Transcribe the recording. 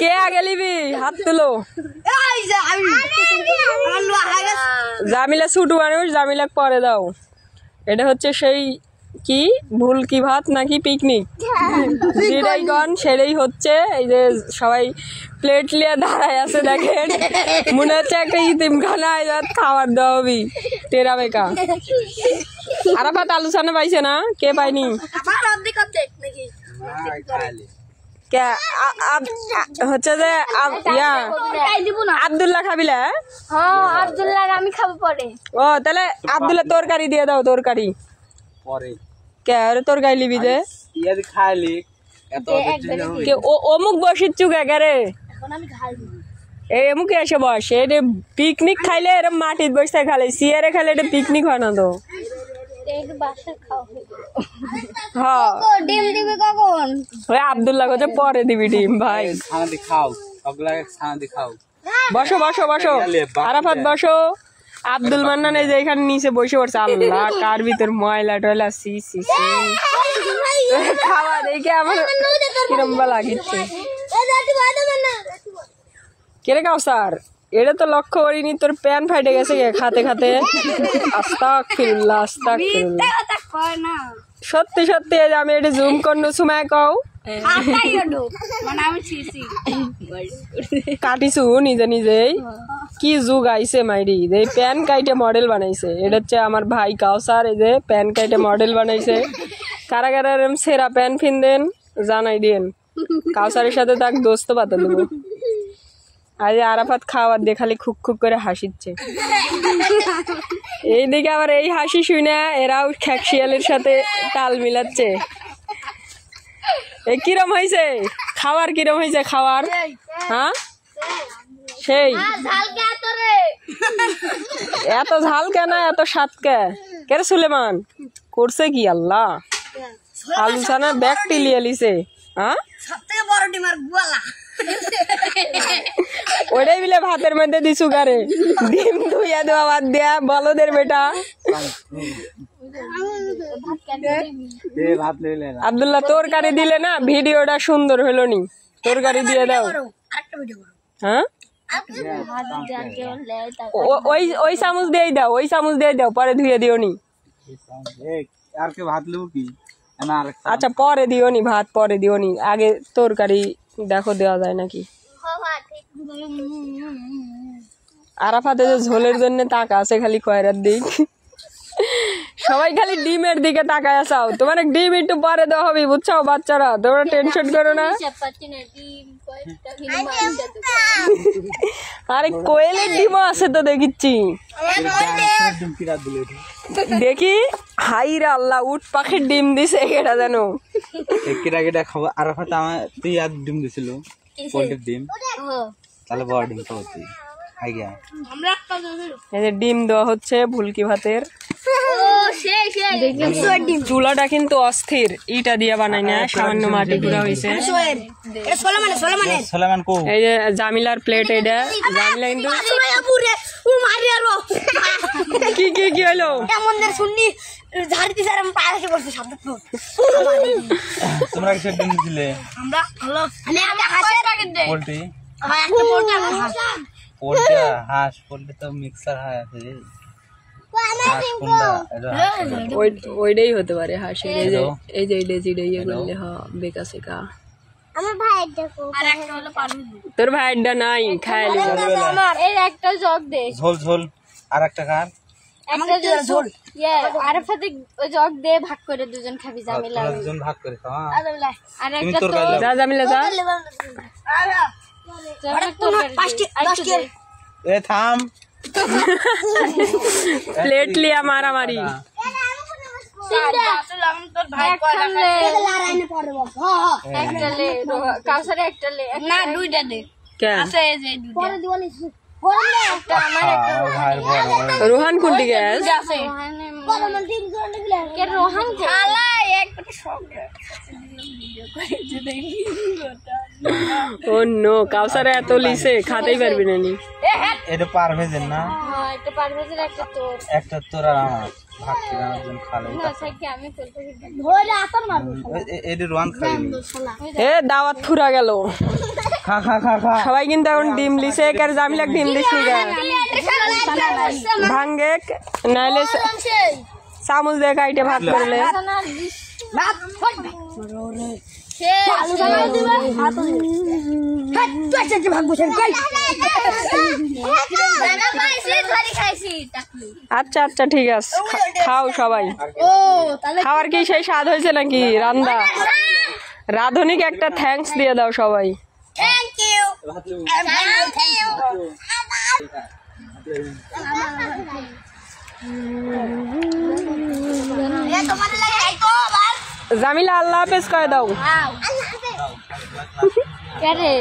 কে আগে লিবি হাত তুলো জামিলা ছুটু মানুষ জামিলা পরে দাও এটা হচ্ছে সেই কি ভুল কি ভাত নাকি পিকনিক যেটাই গন সেটাই হচ্ছে এই যে সবাই প্লেট নিয়ে দাঁড়ায় আছে দেখেন মনে হচ্ছে একটা ইতিমখানা এবার খাবার দেওয়া হবি টেরা বেকা আরাফাত আলোচনা পাইছে না কে পাইনি হচ্ছে যে আব্দুল্লাহ খাবিলা আব্দুল্লাহ আমি খাবো পরে ও তাহলে আব্দুল্লাহ তরকারি দিয়ে দাও তরকারি পরে কে আরে তরকারি লিবি যে খাইলি অমুক বসিচ্ছু কে রে এই এমুকে এসে বস এটা পিকনিক খাইলে এরম মাটির বসে খালে সিয়ারে খালে এটা পিকনিক হয় না তো আব্দুল্লাহ কোথায় পরে দিবি ডিম ভাই খাও খাও বসো বসো বসো আরাফাত বসো আব্দুল মান্নান এই যে এখানে নিচে বসে পড়ছে আল্লাহ কার ভিতর ময়লা টয়লা সি সি সি খাওয়া দেখে আমার কিরম বা লাগিচ্ছে কেরে কাউসার এটা তো লক্ষ্য করিনি তোর প্যান ফাইটে গেছে খাতে খাতে আস্তাগফিরুল্লাহ আস্তাগফিরুল্লাহ সত্যি সত্যি আমি এটা জুম করনো সময় কও কাটিছু নিজে নিজেই কি যুগ আইছে মাইরি এই প্যান কাইটে মডেল বানাইছে এটা হচ্ছে আমার ভাই কাউসার এই যে প্যান কাইটে মডেল বানাইছে কারা কারা এরম সেরা প্যান ফিনদেন জানাই দিন কাউসারের সাথে তাক দোস্ত পাতা দেবো আজ আরাফাত খাওয়ার দিয়ে খালি খুক খুক করে হাসিচ্ছে এইদিকে আবার এই হাসি শুনে এরাও খ্যাকশিয়ালের সাথে তাল মিলাচ্ছে এই কিরম হয়েছে খাওয়ার কিরম হয়েছে খাওয়ার হ্যাঁ সেই এত ঝাল কেন এত স্বাদ কে রে সুলেমান করছে কি আল্লাহ আলুসানা ব্যাগটি লিয়ে লিছে হ্যাঁ ওটাই মিলে ভাতের মধ্যে দিছু গারে ডিম ধুইয়া দেওয়া বাদ দেয়া বলদের বেটা আব্দুল্লাহ তরকারি দিলে না ভিডিওটা সুন্দর হলো নি তরকারি দিয়ে দাও হ্যাঁ ওই চামচ দিয়ে দাও ওই চামচ দিয়ে দাও পরে ধুয়ে দিও নি আচ্ছা পরে দিও নি ভাত পরে দিও নি আগে তরকারি দেখো দেওয়া যায় নাকি আরাফাতে যে ঝোলের জন্য তাকা আছে খালি কয়রার দিক সবাই খালি ডিমের দিকে তাকায় আসাও তোমার ডিম একটু পরে দেওয়া হবে বুঝছো বাচ্চারা তোমরা টেনশন করো না আরে কোয়েলের ডিমও আছে তো দেখিচ্ছি দেখি হাইরা আল্লাহ উট পাখির ডিম দিছে এটা জানো কেটা খাবো আরাফাত আমার তুই আর ডিম দিছিল পোল্ট্রির ডিম তাহলে বড় ডিম খাবো তুই এই যে ডিম দেওয়া হচ্ছে ভুলকি ভাতের চুলাটা কিন্তু অস্থির ইটা দিয়ে বানাই না সামান্য মাটি পুরা হয়েছে এই যে জামিলার প্লেট এটা জামিলা কিন্তু কি কি কি হলো তোমরা কিসের ডিম দিছিলে পোল্ট্রি হাঁস পোল্ট্রি তো মিক্সার হয় আছে ওইটাই হতে পারে হাঁসের এই যে ইয়ে করলে বেকা সেকা তোর ভাইটা নাই খাই একটা জগ দে ঝোল ঝোল আর একটা খান আরাফাতে জগ দে ভাগ করে দুজন খাবি জামিলা দুজন ভাগ করে খাও আর একটা যা জামিলা যা এ থাম প্লেট লিয়া মারামারি রোহান কোনটি গ্যাস রোহান ও নো কাউসারে এত লিছে খাতেই পারবি না নি এটা পারভেজের না এটা পারভেজের একটা তোর আর আমার ভাত খেয়ে একজন খালো আমি এটা রোয়ান খাইনি এ দাওয়াত ফুরা গেল খা খা খা খা সবাই কিন্তু এখন ডিম লিছে আর জামিলাক ডিম দিস নি ভাঙ্গে নাইলে চামচ দিয়ে কাইটে ভাত করলে আচ্ছা আচ্ছা ঠিক আছে খাও সবাই খাওয়ার কি সেই স্বাদ হয়েছে নাকি রান্দা রাধুনিক একটা থ্যাঙ্কস দিয়ে দাও সবাই জামিলা আল্লাহ হাফেজ করে দাও কে রে